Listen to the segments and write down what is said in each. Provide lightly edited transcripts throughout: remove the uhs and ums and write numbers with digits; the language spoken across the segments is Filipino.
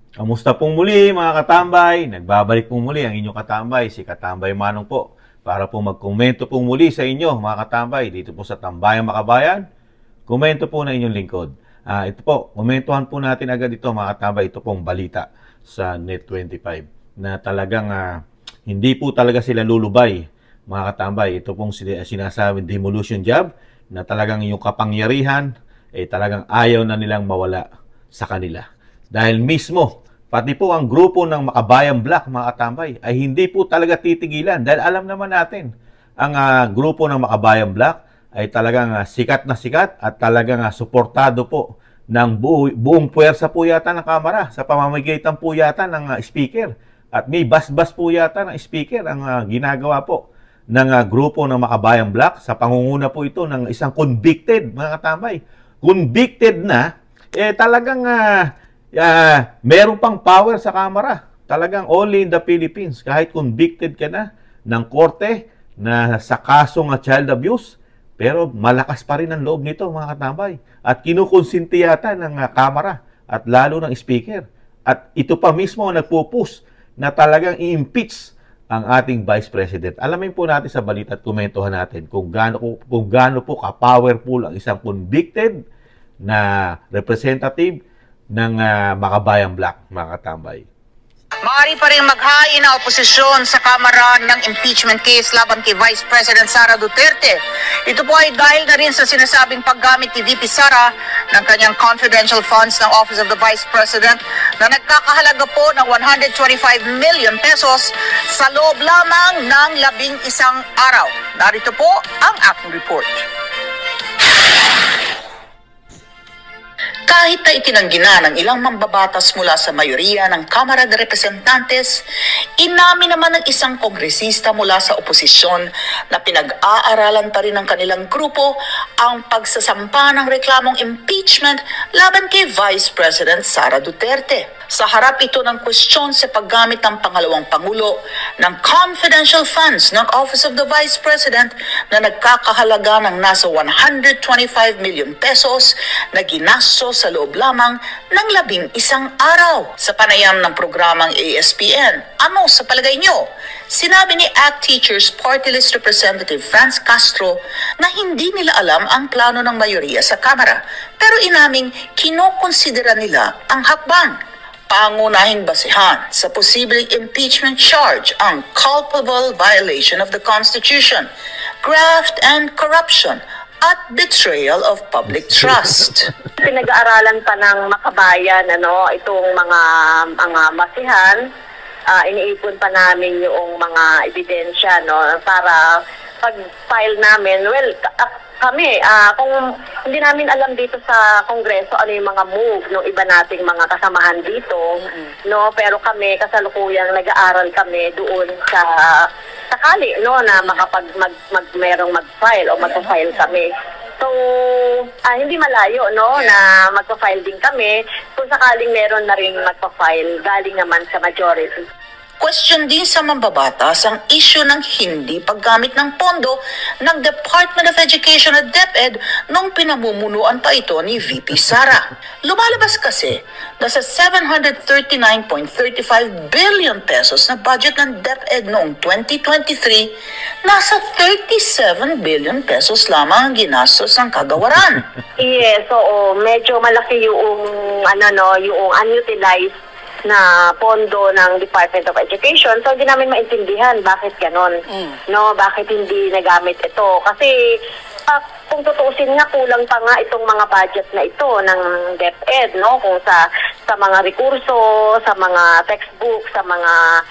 Kamusta pong muli mga katambay? Nagbabalik pong muli ang inyong katambay, si Katambay Manong po, para po magkomento pong muli sa inyo mga katambay dito po sa Tambayang Makabayan. Komento po na inyong lingkod. Ito po, komentuhan po natin agad ito mga katambay, ito pong balita sa Net25 na talagang hindi po talaga sila lulubay mga katambay. Ito pong sinasabing demolition job na talagang yung kapangyarihan talagang ayaw na nilang mawala sa kanila. Dahil mismo, pati po ang grupo ng Makabayang Black, mga katambay, ay hindi po talaga titigilan. Dahil alam naman natin, ang grupo ng Makabayang Black ay talagang sikat na sikat at talagang suportado po ng buong puwersa po yata ng Kamara sa pamamagitan po yata ng speaker. At may bas-bas po yata ng speaker ang ginagawa po ng grupo ng Makabayang Black sa pangunguna po ito ng isang convicted, mga katambay. Convicted na, talagang meron pang power sa Kamara. Talagang only in the Philippines. Kahit convicted ka na ng korte na sa kasong child abuse, pero malakas pa rin ang loob nito mga katambay. At kinukonsinti yata ng Kamara at lalo ng speaker. At ito pa mismo ang nagpo-push na talagang i-impeach ang ating Vice President. Alamin po natin sa balita at komentuhan natin kung gaano po ka-powerful ang isang convicted na representative ng Makabayang Black, mga katambay. Maaari pa rin maghain na oposisyon sa Kamara ng impeachment case laban kay Vice President Sara Duterte. Ito po ay dahil na rin sa sinasabing paggamit ni VP Sara ng kanyang confidential funds ng Office of the Vice President na nagkakahalaga po ng 125 million pesos sa loob lamang ng 11 araw. Narito po ang aking report. Kahit na itinanggi na ng ilang mambabatas mula sa mayoriya ng Kamara de Representantes, inamin naman ng isang kongresista mula sa oposisyon na pinag-aaralan pa rin ng kanilang grupo ang pagsasampa ng reklamong impeachment laban kay Vice President Sara Duterte. Sa harap ito ng kwestiyon sa paggamit ng pangalawang Pangulo ng confidential funds ng Office of the Vice President na nagkakahalaga ng nasa 125 million pesos na ginasto sa loob lamang ng 11 araw. Sa panayam ng programang ASPN, ano sa palagay nyo? Sinabi ni ACT Teachers Party List Representative Franz Castro na hindi nila alam ang plano ng mayoriya sa Kamara, pero inaming kinokonsidera nila ang hakbang. Pangunahing basihan sa posibleng impeachment charge ang culpable violation of the Constitution, graft and corruption, at betrayal of public trust. Pinag-aaralan pa ng Makabayan itong mga masihan. Iniipon pa namin yung mga ebidensya para pag-file namin. Well, kami, kung hindi namin alam dito sa Kongreso ano yung mga move ng iba nating mga kasamahan dito, pero kami kasalukuyang nag-aaral kami doon sa sakali na merong mag-file o mag-file kami. So, hindi malayo na magpa-file din kami kung sakaling meron na rin magpa-file galing naman sa majority. Question din sa mambabatas ang issue ng hindi paggamit ng pondo ng Department of Education at DepEd nung pinamumunuan pa ito ni VP Sara. Lumalabas kasi na sa 739.35 billion pesos na budget ng DepEd noong 2023, nasa 37 billion pesos lamang ang ginastos ng kagawaran. Yes, oo. Medyo malaki yung unutilized na pondo ng Department of Education. So, hindi namin maintindihan bakit ganon. Bakit hindi nagamit ito. Kasi, kung tutuusin nga, kulang pa nga itong mga budget na ito ng DepEd, kung sa mga rekurso, sa mga textbook, sa mga,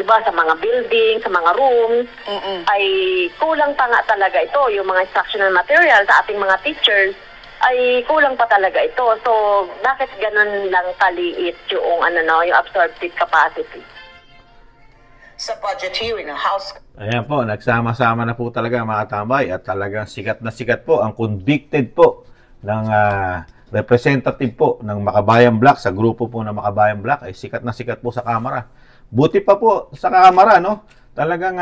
sa mga building, sa mga rooms, ay kulang pa nga talaga ito. Yung mga instructional material sa ating mga teachers, ay kulang pa talaga ito. So, bakit ganun lang kaliit yung absorptive capacity? Sa budget hearing ng House. Ayan po, nagsama-sama na po talaga mga katambay at talagang sikat na sikat po ang convicted po ng representative po ng Makabayang Black, sa grupo po ng Makabayang Black ay sikat na sikat po sa Kamara. Buti pa po sa Kamara, talagang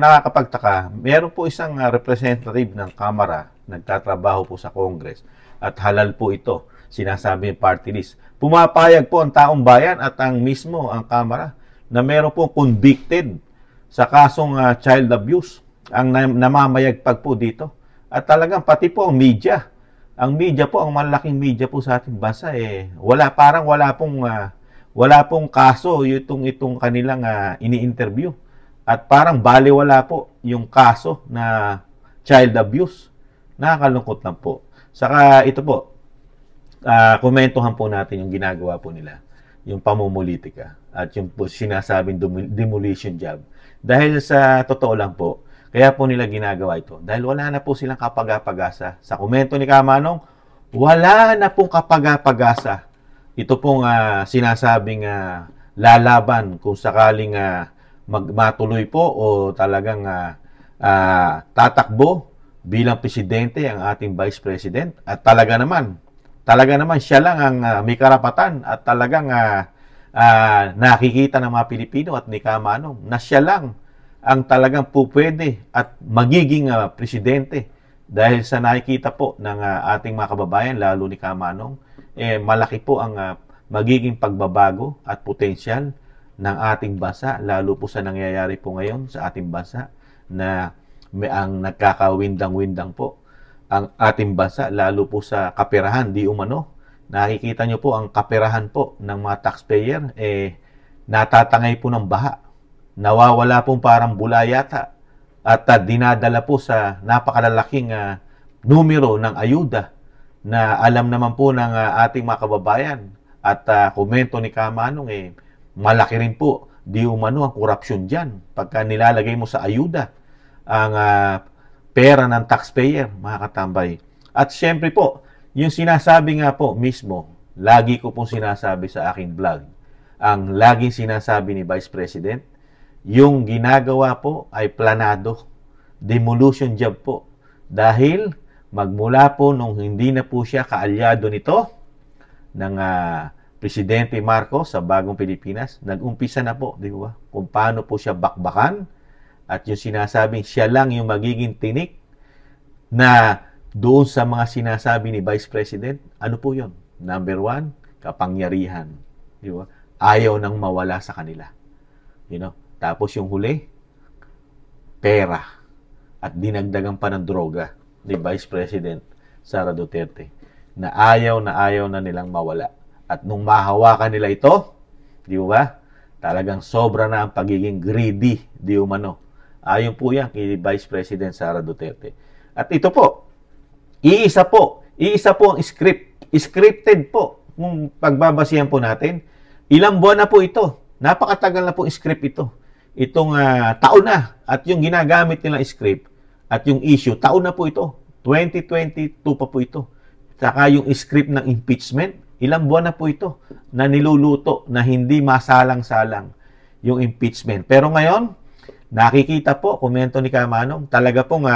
nakakapagtaka. Meron po isang representative ng Kamara nagtatrabaho po sa Congress at halal po ito. sinasabi ng party list. Pumapayag po ang taong bayan at ang mismo ang Kamara na meron po convicted sa kasong child abuse ang namamayagpag po dito. At talagang pati po ang media. Ang media po, ang malaking media po sa ating bansa, wala pong kaso itong kanilang ini-interview. At parang baliwala po yung kaso na child abuse. Nakakalungkot lang po. Saka ito po, komentuhan po natin yung ginagawa po nila, yung pamumulitika at yung po sinasabing demolition job. Dahil sa totoo lang po, kaya po nila ginagawa ito. Dahil wala na po silang kapag-pag-asa. Sa komento ni Kamanong, wala na pong kapag-pag-asa. Ito pong sinasabing lalaban kung sakaling matuloy po o talagang tatakbo bilang presidente ang ating vice president. At talaga naman siya lang ang may karapatan at talagang nakikita ng mga Pilipino at ni Kamanong na siya lang ang talagang pupwede at magiging presidente dahil sa nakikita po ng ating mga kababayan, lalo ni Kamanong, malaki po ang magiging pagbabago at potensyal ng ating bansa, lalo po sa nangyayari po ngayon sa ating bansa na ang nagkakawindang-windang po ang ating bansa, lalo po sa kaperahan, di umano. Nakikita nyo po ang kaperahan po ng mga taxpayer, natatangay po ng baha. Nawawala pong parang bula yata at dinadala po sa napakalalaking numero ng ayuda na alam naman po ng ating mga kababayan at komento ni Kamanong malaki rin po di umano ang korupsyon dyan pagka nilalagay mo sa ayuda ang pera ng taxpayer, mga katambay. At syempre po, yung sinasabi nga po mismo, lagi ko pong sinasabi sa aking vlog, ang laging sinasabi ni Vice President, yung ginagawa po ay planado. Demolition job po. Dahil magmula po nung hindi na po siya kaalyado nito ng Presidente Marcos sa Bagong Pilipinas, nag-umpisa na po, di ba? Kung paano po siya bakbakan at yung sinasabing siya lang yung magiging tinik na doon sa mga sinasabi ni Vice President, ano po yun? Number 1, kapangyarihan. Di ba? Ayaw nang mawala sa kanila. You know? Tapos yung huli, pera. At dinagdagan pa ng droga ni Vice President Sara Duterte na ayaw na nilang mawala. At nung mahawakan nila ito, di ba? Talagang sobra na ang pagiging greedy, di umano. Ayon po yan kay Vice President Sara Duterte. At ito po, iisa po ang scripted po. Kung pagbabasihan po natin, ilang buwan na po ito. Napakatagal na po script ito. Itong taon na at yung ginagamit nilang script at yung issue, taon na po ito. 2022 pa po ito. Saka yung script ng impeachment, ilang buwan na po ito na niluluto na hindi masalang-salang yung impeachment. Pero ngayon, nakikita po, komento ni Kamanong, talaga pong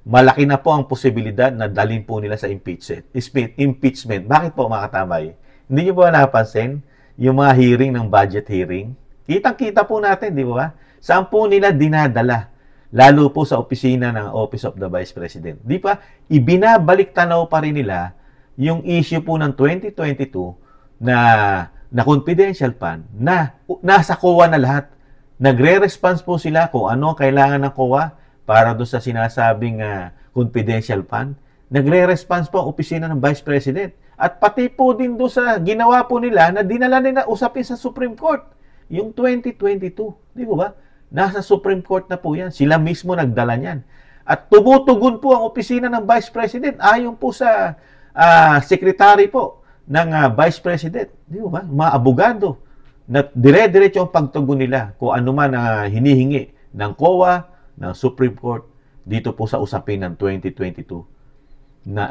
malaki na po ang posibilidad na dalhin po nila sa impeachment. Bakit po, mga katamay? Hindi nyo ba napansin yung mga hearing ng budget hearing? Kitang-kita po natin, di ba? Saan po nila dinadala? Lalo po sa opisina ng Office of the Vice President. Di ba? Ibinabalik tanaw pa rin nila yung issue po ng 2022 na confidential fund na nasa COA na lahat. Nagre-response po sila kung ano kailangan ng COA para doon sa sinasabing confidential fund. Nagre-response po ang opisina ng Vice President. At pati po din doon sa ginawa po nila na dinala nila usapin sa Supreme Court. Yung 2022, di ba? Nasa Supreme Court na po yan. Sila mismo nagdala niyan. At tumutugon po ang opisina ng Vice President ayon po sa secretary po ng Vice President. Di ba? Mga abogado na dire-diretso ang pagtugon nila kung ano man hinihingi ng COA, ng Supreme Court dito po sa usapin ng 2022 na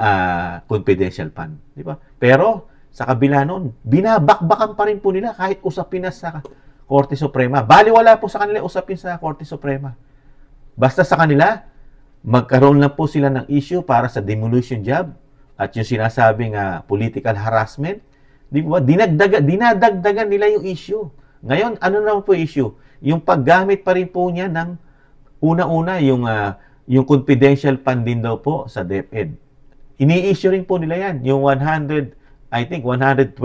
confidential fund. Di ba? Pero sa kabila noon, binabakbakan pa rin po nila kahit usapin na sa Korte Suprema. Baliwala po sa kanila usapin sa Korte Suprema. Basta sa kanila, magkaroon lang po sila ng issue para sa demolition job at yung sinasabing political harassment. Di ba? Dinadagdagan nila yung issue. Ngayon, ano naman po issue? Yung paggamit pa rin po niya ng una-una yung confidential fund din daw po sa DepEd. Ini-issue rin po nila yan. Yung 100 I think 112.5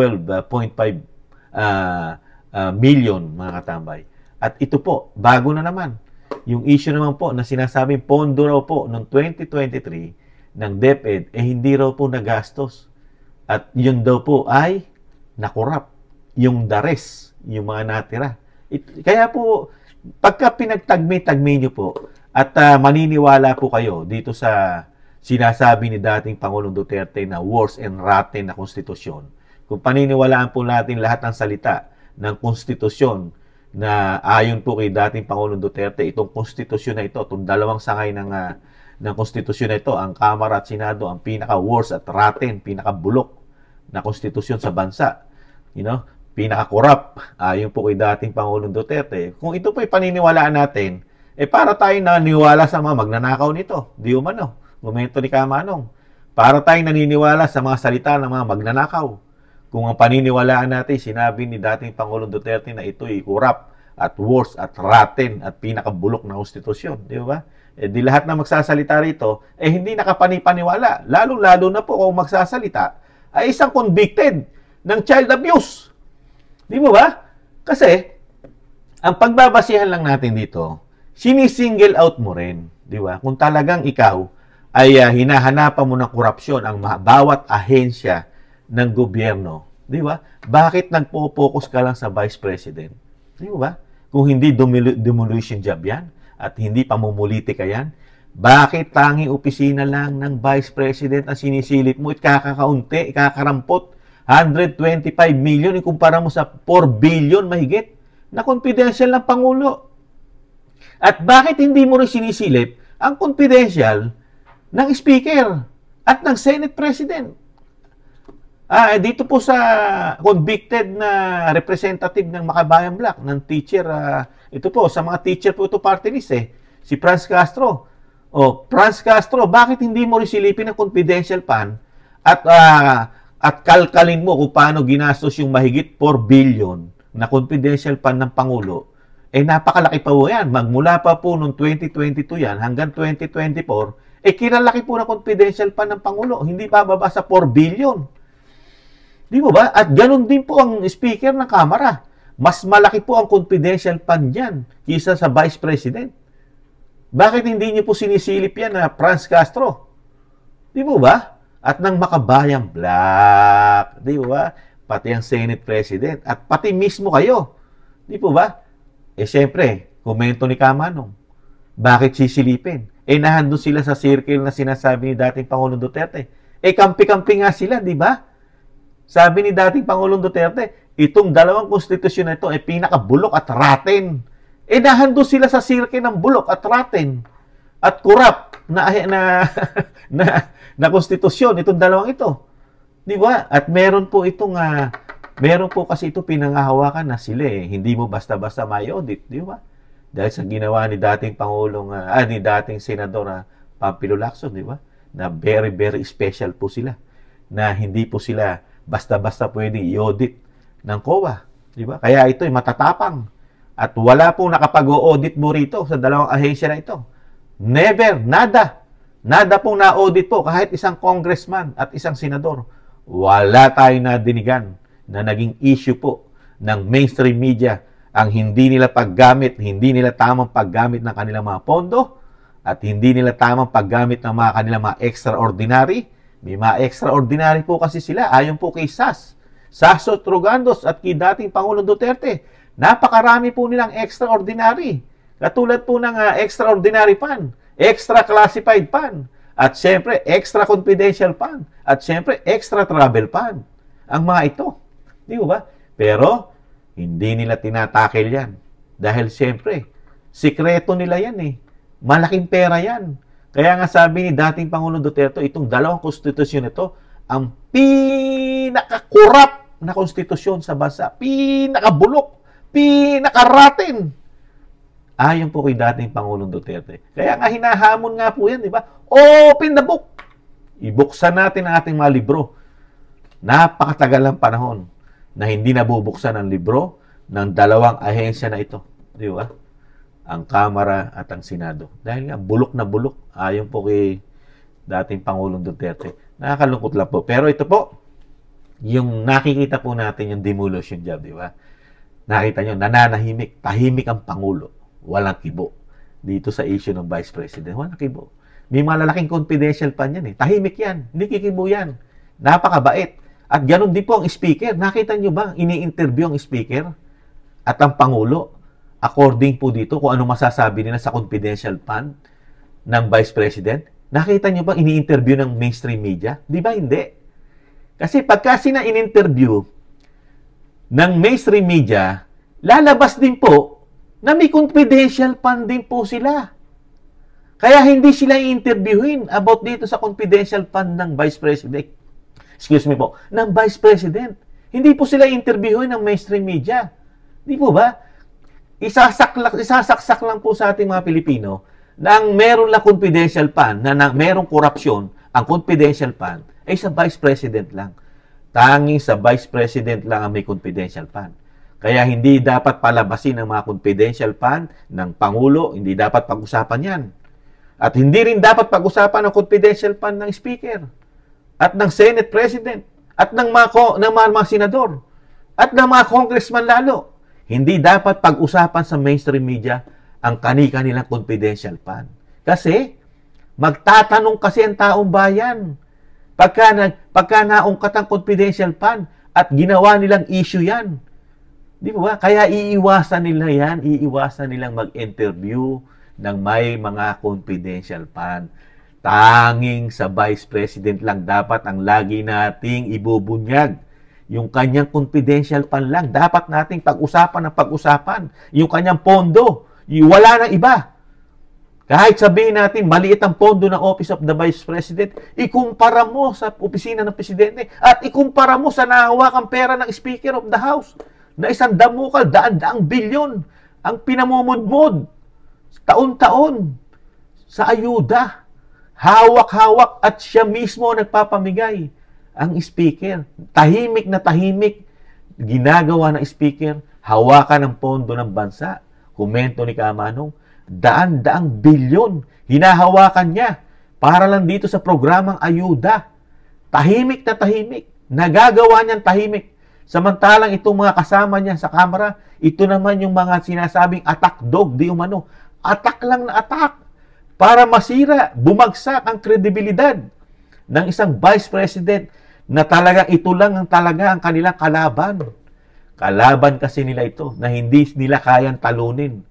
million, mga katambay. At ito po, bago na naman. Yung issue naman po na sinasabing pondo raw po noong 2023 ng DepEd, hindi raw po nagastos. At yun daw po ay nakurap. Yung dares, yung mga natira. Kaya po, pagka pinagtagmi-tagmi nyo po, at maniniwala po kayo dito sa sinasabi ni dating Pangulong Duterte na worse and rotten na konstitusyon, kung paniniwalaan po natin lahat ng salita ng konstitusyon na ayon po kay dating Pangulong Duterte, itong konstitusyon na ito, itong dalawang sangay ng konstitusyon na ito, ang Kamara at Senado, ang pinaka-worst at rotten, pinaka-bulok na konstitusyon sa bansa. You know, pinaka-corrupt, ayon po kay dating Pangulong Duterte. Kung ito po'y paniniwalaan natin, para tayo naniniwala sa mga magnanakaw nito. Di umano, gumento ni Kamanong. Para tayo naniniwala sa mga salita ng mga magnanakaw. Kung ang paniniwalaan natin, sinabi ni dating Pangulong Duterte na ito'y corrupt at worse at rotten at pinakabulok na konstitusyon. Di ba? Di lahat na magsasalita rito, hindi nakapanipaniwala. Lalo-lalo na po kung magsasalita ay isang convicted ng child abuse. Di mo ba? Kasi, ang pagbabasihan lang natin dito, sinisingle out mo rin. Di ba? Kung talagang ikaw ay hinahanapan mo ng korupsyon ang bawat ahensya ng gobyerno, di ba? Bakit nagpo-focus ka lang sa Vice President? Di ba? Kung hindi demolition job yan at hindi pamumulitika yan, bakit tanging opisina lang ng Vice President ang sinisilip mo? Ikakakaunti, ikakarampot, 125 million, ikumpara mo sa 4 billion mahigit na confidential ng Pangulo. At bakit hindi mo rin sinisilip ang confidential ng Speaker at ng Senate President? Dito po sa convicted na representative ng Makabayan Black, ng teacher, ito po, sa mga teacher po ito party list si Franz Castro. Franz Castro, bakit hindi mo rin silipin ang confidential fund at kalkalin mo kung paano ginastos yung mahigit 4 billion na confidential fund ng Pangulo? Napakalaki pa po yan. Magmula pa po noong 2022 yan hanggang 2024, kinalaki po na confidential fund ng Pangulo. Hindi bababa sa 4 billion. Di mo ba? At ganun din po ang Speaker ng Kamara. Mas malaki po ang confidential fund yan kisa sa Vice President. Bakit hindi niyo po sinisilip yan na Franz Castro? Di mo ba? At ng Makabayan Black. Di mo ba? Pati ang Senate President. At pati mismo kayo. Di po ba? Siyempre, komento ni Kamanong. Bakit sisilipin? Nahandun sila sa circle na sinasabi ni dating Pangulong Duterte. Kampi-kampi nga sila, di ba? Sabi ni dating Pangulong Duterte, itong dalawang konstitusyon na ito ay pinakabulok at rotten. Nahandun sila sa circle ng bulok at rotten at corrupt na konstitusyon, itong dalawang ito. Di ba? At meron po kasi ito pinangahawakan na sila hindi mo basta-basta may audit, di ba? Dahil sa ginawa ni dating Pangulong, ni dating Senador Pampilo Lacson, di ba? Na very, very special po sila. Na hindi po sila basta-basta pwedeng i-audit ng COA, di ba? Kaya ito ay matatapang. At wala pong nakapag-audit mo rito sa dalawang ahensya na ito. Never, nada. Nada pong na-audit po kahit isang congressman at isang senador. Wala tayong nadinigan na naging issue po ng mainstream media ang hindi nila paggamit, hindi nila tamang paggamit ng kanilang mga pondo at hindi nila tamang paggamit ng mga kanilang mga extraordinary. May mga extraordinary po kasi sila ayon po kay Sasso Trugandos at kay dating Pangulong Duterte. Napakarami po nilang extraordinary. Katulad po ng extraordinary fund, extra classified fund, at siyempre extra confidential fund, at siyempre extra travel fund. Ang mga ito. Di ba? Pero, hindi nila tinatakil yan. Dahil siyempre, sikreto nila yan Malaking pera yan. Kaya nga sabi ni dating Pangulong Duterte, itong dalawang konstitusyon ito, ang pinaka-corrupt na konstitusyon sa bansa. Pinaka-bulok. Pinaka-rotten. Ayon po kay dating Pangulong Duterte. Kaya nga hinahamon nga po yan, di ba? Open the book. Ibuksan natin ang ating mga libro. Napakatagal ng panahon na hindi nabubuksan ang libro ng dalawang ahensya na ito. Di ba? Ang Kamara at ang Senado. Dahil nga, bulok na bulok. Ayon po kay dating Pangulong Duterte. Nakakalungkot lang po. Pero ito po, yung nakikita po natin yung demolition job, di ba? Nakita nyo, nananahimik, tahimik ang Pangulo. Walang kibo. Dito sa issue ng Vice President, walang kibo. May malalaking confidential pa yan eh. Tahimik yan. Hindi kikibo yan. Napakabait. At ganun din po ang speaker. Nakita nyo ba, ini-interview ang speaker at ang Pangulo according po dito kung ano masasabi nila sa confidential fund ng Vice President. Nakita nyo ba ini-interview ng mainstream media? Di ba hindi? Kasi pagka sina in-interview ng mainstream media, lalabas din po na may confidential fund din po sila. Kaya hindi sila i-interviewin about dito sa confidential fund ng Vice President. Excuse me po, ng Vice President. Hindi po sila interviewin ng mainstream media. Di po ba? Isasaksak lang po sa ating mga Pilipino na ang meron lang confidential fund, na merong korupsyon, ang confidential fund, ay sa Vice President lang. Tanging sa Vice President lang ang may confidential fund. Kaya hindi dapat palabasin ang mga confidential fund ng Pangulo, hindi dapat pag-usapan yan. At hindi rin dapat pag-usapan ang confidential fund ng Speaker, at ng Senate President, at ng mga senador, at ng mga congressman lalo. Hindi dapat pag-usapan sa mainstream media ang kani-kanilang confidential fund. Kasi, magtatanong kasi ang taong bayan. Pagka naungkat ang confidential fund at ginawa nilang issue yan. Di ba? Kaya iiwasan nila yan, iiwasan nilang mag-interview ng may mga confidential fund. Tanging sa Vice President lang dapat ang lagi nating ibubunyag. Yung kanyang confidential fund lang, dapat nating pag-usapan ng pag-usapan. Yung kanyang pondo, wala nang iba. Kahit sabihin natin, maliit ang pondo ng Office of the Vice President, ikumpara mo sa opisina ng Presidente at ikumpara mo sa nahawakang pera ng Speaker of the House na isang damukal, daan-daang bilyon ang pinamumudmod taon-taon sa ayuda. Hawak-hawak at siya mismo nagpapamigay. Ang Speaker, tahimik na tahimik, ginagawa ng Speaker, hawakan ng pondo ng bansa. Komento ni Kamanong, daan-daang bilyon, hinahawakan niya para lang dito sa programang ayuda. Tahimik na tahimik, nagagawa niyang tahimik. Samantalang itong mga kasama niya sa Kamara, ito naman yung mga sinasabing attack dog, di umano. Attack lang na attack para masira, bumagsak ang kredibilidad ng isang Vice President na talagang ito lang ang talaga ang kanilang kalaban. Kalaban kasi nila ito na hindi nila kayang talunin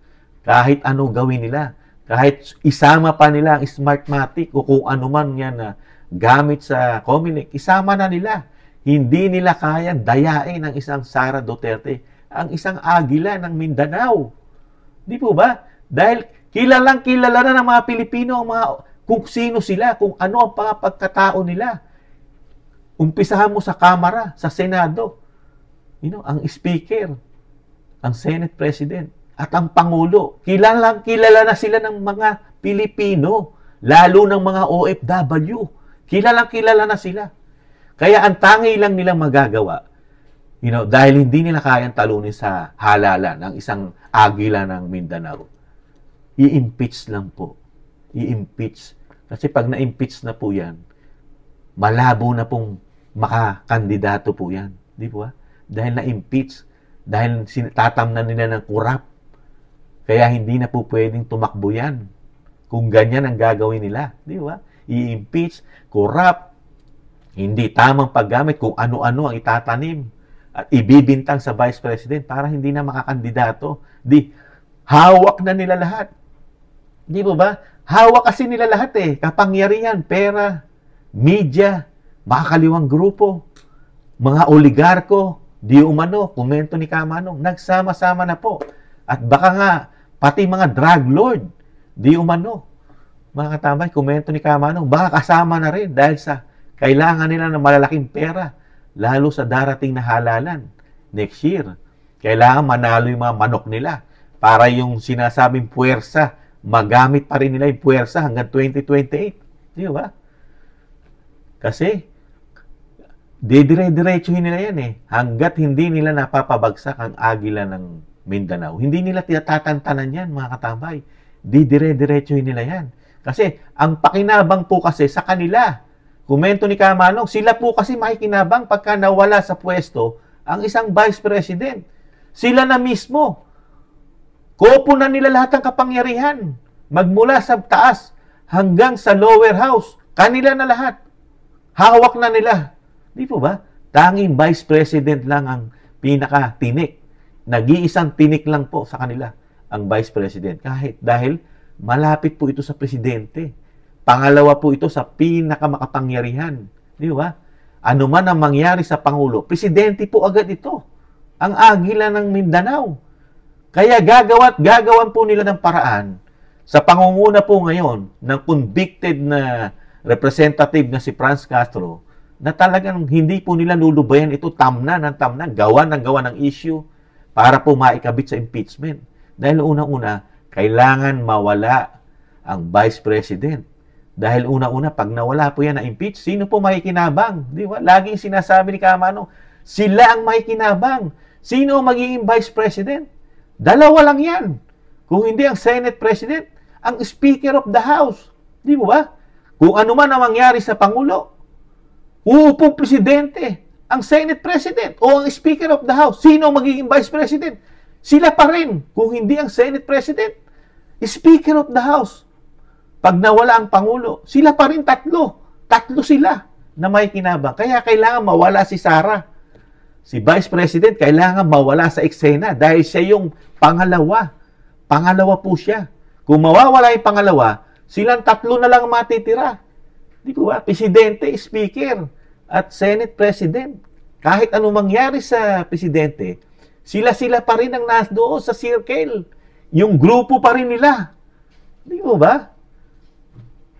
kahit ano gawin nila. Kahit isama pa nila ang Smartmatic o kung ano man yan na gamit sa Comelec, isama na nila. Hindi nila kayang dayain ang isang Sara Duterte, ang isang agila ng Mindanao. Di po ba? Dahil kilalang kilala na ng mga Pilipino ang mga kung sino sila, kung ano ang pagkatao nila. Umpisahan mo sa Kamara, sa Senado, ang Speaker, ang Senate President, at ang Pangulo. Kilala na sila ng mga Pilipino, lalo ng mga OFW. Kilala na sila. Kaya ang tangi lang nilang magagawa, dahil hindi nila kayang talunin sa halalan ng isang agila ng Mindanao, i-impeach lang po. I-impeach. Kasi pag na-impeach na po yan, malabo na pong makakandidato po yan. Di ba? Dahil na-impeach, dahil tatamnan nila ng kurap. Kaya hindi na po pwedeng tumakbo yan. Kung ganyan ang gagawin nila. Di ba? I-impeach, kurap, hindi tamang paggamit kung ano-ano ang itatanim at ibibintang sa Vice President para hindi na makakandidato. Hawak na nila lahat. Di ba? Hawak kasi nila lahat kapangyarihan, pera, media, makakaliwang grupo, mga oligarko, di umano, komento ni Kamanong, nagsama-sama na po. At baka nga, pati mga drug lord, di umano, mga katambay, komento ni Kamanong, baka kasama na rin dahil sa kailangan nila ng malalaking pera, lalo sa darating na halalan next year. Kailangan manalo yung mga manok nila para yung sinasabing puwersa, magamit pa rin nila yung puwersa hanggang 2028. Di ba? Kasi, dire-diretsuhin nila yan hanggat hindi nila napapabagsak ang agila ng Mindanao. Hindi nila tinatantanan yan, mga katambay. Dire-diretsuhin nila yan. Kasi, ang pakinabang po kasi sa kanila, komento ni Kamanong, sila po kasi makikinabang pagka nawala sa pwesto ang isang Vice President. Sila na mismo. Kopo na nila lahat ng kapangyarihan. Magmula sa taas hanggang sa lower house. Kanila na lahat. Hawak na nila. Di po ba? Tanging Vice President lang ang pinaka-tinik. Nag-iisang tinik lang po sa kanila ang Vice President. Dahil malapit po ito sa Presidente. Pangalawa po ito sa pinakamakapangyarihan. Di ba? Ano man ang mangyari sa Pangulo, Presidente po agad ito. Ang agila ng Mindanao. Kaya gagawan po nila ng paraan sa pangunguna po ngayon ng convicted na representative na si Franz Castro na talagang hindi po nila lulubayan ito tamnan, gawa ng issue para po maikabit sa impeachment. Dahil unang-una, kailangan mawala ang Vice President. Dahil unang-una, pag nawala po yan na impeach, sino po makikinabang? Di ba? Laging sinasabi ni Kamano, sila ang makikinabang. Sino ang magiging Vice President? Dalawa lang yan. Kung hindi ang Senate President, ang Speaker of the House. Di ba? Kung ano man ang mangyari sa Pangulo, uupong Presidente, ang Senate President o ang Speaker of the House. Sino ang magiging Vice President? Sila pa rin. Kung hindi ang Senate President, Speaker of the House. Pag nawala ang Pangulo, sila pa rin tatlo. Tatlo sila na may kinabang. Kaya kailangan mawala si Sara. Si Vice President kailangan mawala sa eksena dahil siya yung pangalawa. Pangalawa po siya. Kung mawawala yung pangalawa, silang tatlo na lang matitira. Di po ba? Presidente, Speaker, at Senate President. Kahit anong mangyari sa Presidente, sila pa rin ang doon sa circle. Yung grupo pa rin nila. Di po ba?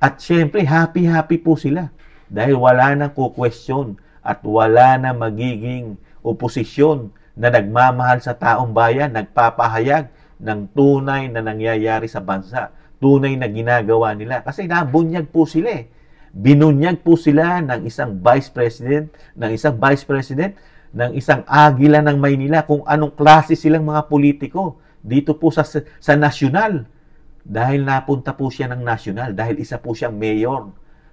At syempre, happy po sila. Dahil wala nang kukwestiyon at wala na magiging oposisyon na nagmamahal sa taong bayan, nagpapahayag ng tunay na nangyayari sa bansa. Tunay na ginagawa nila. Kasi nabunyag po sila eh. Binunyag po sila ng isang Vice President, ng isang agila ng Maynila, kung anong klase silang mga politiko dito po sa nasyonal. Dahil napunta po siya ng nasyonal, dahil isa po siyang mayor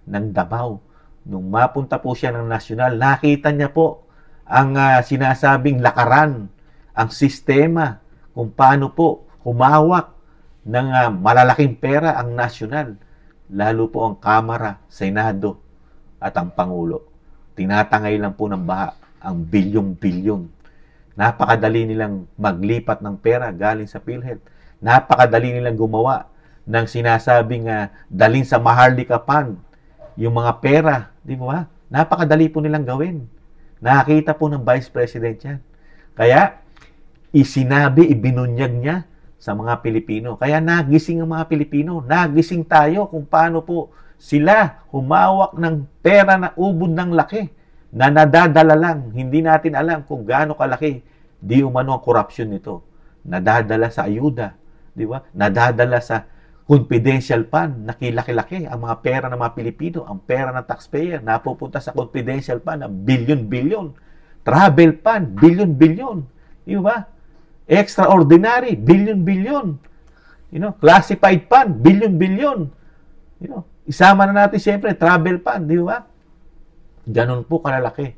ng Davao. Nung mapunta po siya ng nasyonal, nakita niya po ang sinasabing lakaran, ang sistema, kung paano po humawak ng malalaking pera ang nasyonal. Lalo po ang Kamara, Senado, at ang Pangulo. Tinatangay lang po ng baha ang bilyong-bilyon. Napakadali nilang maglipat ng pera galing sa PhilHealth. Napakadali nilang gumawa ng sinasabing dalhin sa Maharlika Fund yung mga pera. Di ba? Napakadali po nilang gawin. Nakakita po ng Vice President yan. Kaya, ibinunyag niya sa mga Pilipino. Kaya nagising ang mga Pilipino. Nagising tayo kung paano po sila humawak ng pera na ubod ng laki na nadadala lang. Hindi natin alam kung gaano kalaki di umano ang korupsyon nito. Nadadala sa ayuda. Di ba? Nadadala sa confidential fund. Nakilaki-laki ang mga pera ng mga Pilipino. Ang pera ng taxpayer napupunta sa confidential fund na bilyon-bilyon. Travel fund, bilyon-bilyon. Di ba? Extraordinary, bilyon-bilyon. Classified fund, bilyon-bilyon. Isama na natin siyempre travel fund, di ba? Ganon po kalalaki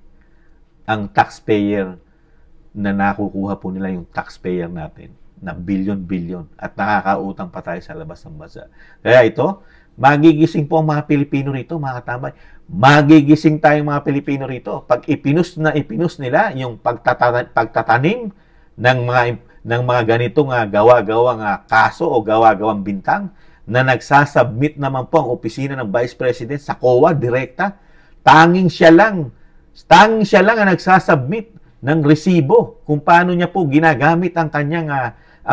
ang taxpayer na nakukuha po nila yung taxpayer natin na bilyon-bilyon at nakakautang pa tayo sa labas ng bansa. Kaya ito, magigising po ang mga Pilipino rito, mga katambay. Magigising tayong mga Pilipino rito. Pag ipinus nila yung pagtatanim ng mga ganitong gawa-gawang kaso o gawa-gawang bintang na nagsasubmit naman po ang opisina ng Vice President sa COA direkta, tanging siya lang ang nagsasubmit ng resibo kung paano niya po ginagamit ang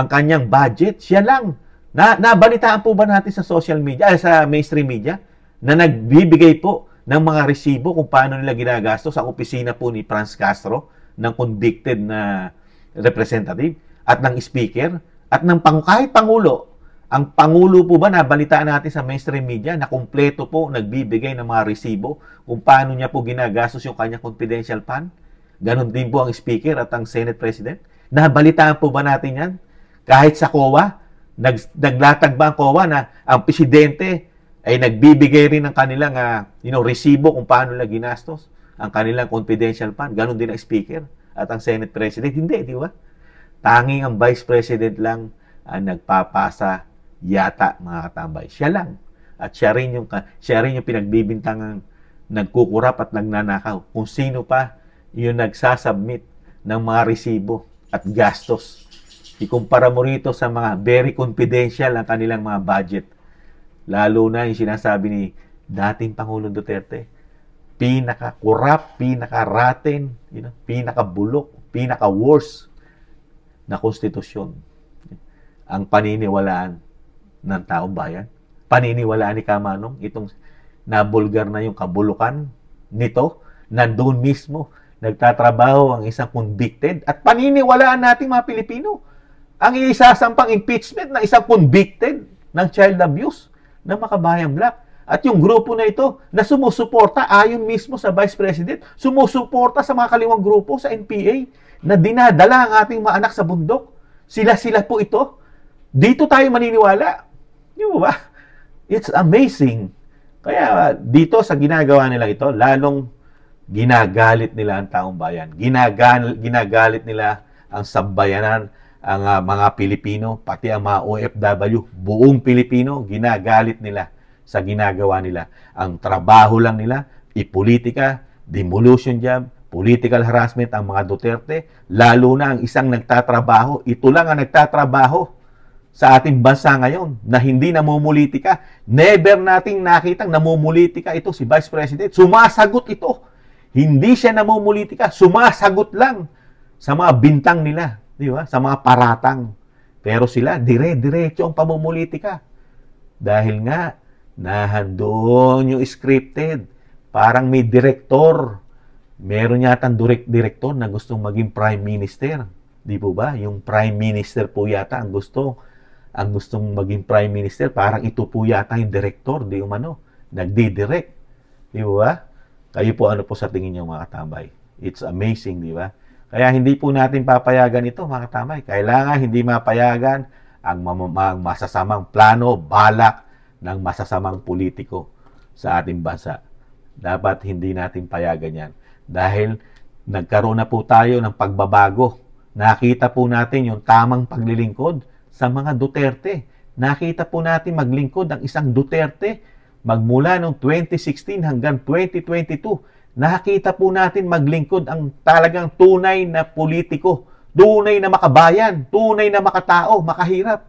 kanyang budget. Siya lang. Nabalitaan po ba natin sa social media, sa mainstream media, na nagbibigay po ng mga resibo kung paano nila ginagastos sa opisina po ni Franz Castro, ng convicted na representative, at ng speaker, at ng kahit Pangulo. Ang Pangulo po ba, nabalitaan natin sa mainstream media, na kumpleto po nagbibigay ng mga resibo kung paano niya po ginagastos yung kanyang confidential fund? Ganon din po ang speaker at ang Senate President. Nabalitaan po ba natin yan? Kahit sa COA, naglatag ba ang COA na ang presidente ay nagbibigay rin ng kanilang resibo kung paano nila ginastos ang kanilang confidential fund. Ganon din ang Speaker at ang Senate President. Hindi, di ba? Tanging ang Vice President lang ang nagpapasa yata, mga katambay. Siya lang. At siya rin yung pinagbibintangang nagkukurap at nagnanakaw. Kung sino pa yung nagsasubmit ng mga resibo at gastos. Ikumpara mo rito sa mga very confidential ang kanilang mga budget. Lalo na yung sinasabi ni dating Pangulong Duterte. Pinaka-corrupt, pinaka-rotten, pinaka-bulok, pinaka-worst na konstitusyon. Ang paniniwalaan ng taong bayan. Paniniwalaan ni Kamanong, itong nabulgar na yung kabulukan nito, nandoon mismo, nagtatrabaho ang isang convicted, at paniniwalaan natin mga Pilipino, ang isasampang impeachment ng isang convicted ng child abuse ng Makabayang Black. At yung grupo na ito na sumusuporta ayon mismo sa Vice President, sumusuporta sa mga kaliwang grupo sa NPA na dinadala ang ating mga anak sa bundok. Sila-sila po ito. Dito tayo maniniwala. Di ba? It's amazing. Kaya dito sa ginagawa nila ito, lalong ginagalit nila ang taong bayan. Ginagalit nila ang sambayanan, ang mga Pilipino, pati ang mga OFW, buong Pilipino, ginagalit nila sa ginagawa nila. Ang trabaho lang nila, ipolitika, demolition job, political harassment ang mga Duterte, lalo na ang isang nagtatrabaho. Ito lang ang nagtatrabaho sa ating bansa ngayon na hindi namumulitika. Never nating nakitang namumulitika ito si Vice President. Sumasagot ito. Hindi siya namumulitika, sumasagot lang sa mga bintang nila, di ba? Sa mga paratang. Pero sila, dire-diretso ang pamumulitika. Dahil nga, nahandoon yung scripted. Parang may director. Meron yata director na gustong maging Prime Minister. Di po ba? Yung Prime Minister po yata ang gustong maging Prime Minister. Parang ito po yata yung director. Di umano. Nagdi-direct. Di ba? Kayo po, ano po sa tingin niyo, mga katambay? It's amazing, di ba? Kaya hindi po natin papayagan ito, mga katambay. Kailangan hindi mapayagan ang masasamang plano, balak ng masasamang politiko sa ating bansa. Dapat hindi natin payagan yan. Dahil nagkaroon na po tayo ng pagbabago. Nakita po natin yung tamang paglilingkod sa mga Duterte. Nakita po natin maglingkod ang isang Duterte magmula noong 2016 hanggang 2022. Nakita po natin maglingkod ang talagang tunay na politiko, tunay na makabayan, tunay na makatao, makahirap,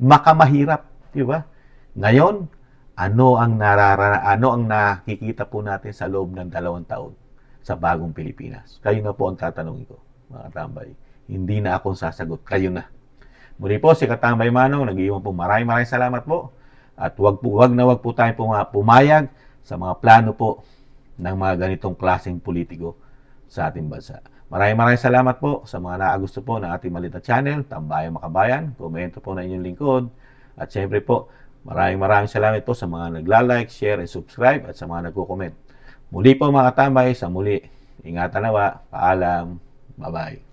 makamahirap, di ba? Ngayon, ano ang nakikita po natin sa loob ng 2 taon sa bagong Pilipinas? Kayo na po ang tatanungin ko, mga katambay. Hindi na akong sasagot, kayo na. Muli po, si Katambay Manong, nag-iwan po maraming salamat po. At wag po tayong pumayag sa mga plano po ng mga ganitong klaseng politiko sa ating bansa. Maraming salamat po sa mga naagusto po ng ating maliit na channel, Tambayang Makabayan. Komento po na inyong lingkod. At syempre po, maraming salamat po sa mga nagla-like, share, and subscribe at sa mga nagko-comment. Muli po mga katambay, sa muli. Ingatan nawa. Paalam. Bye-bye.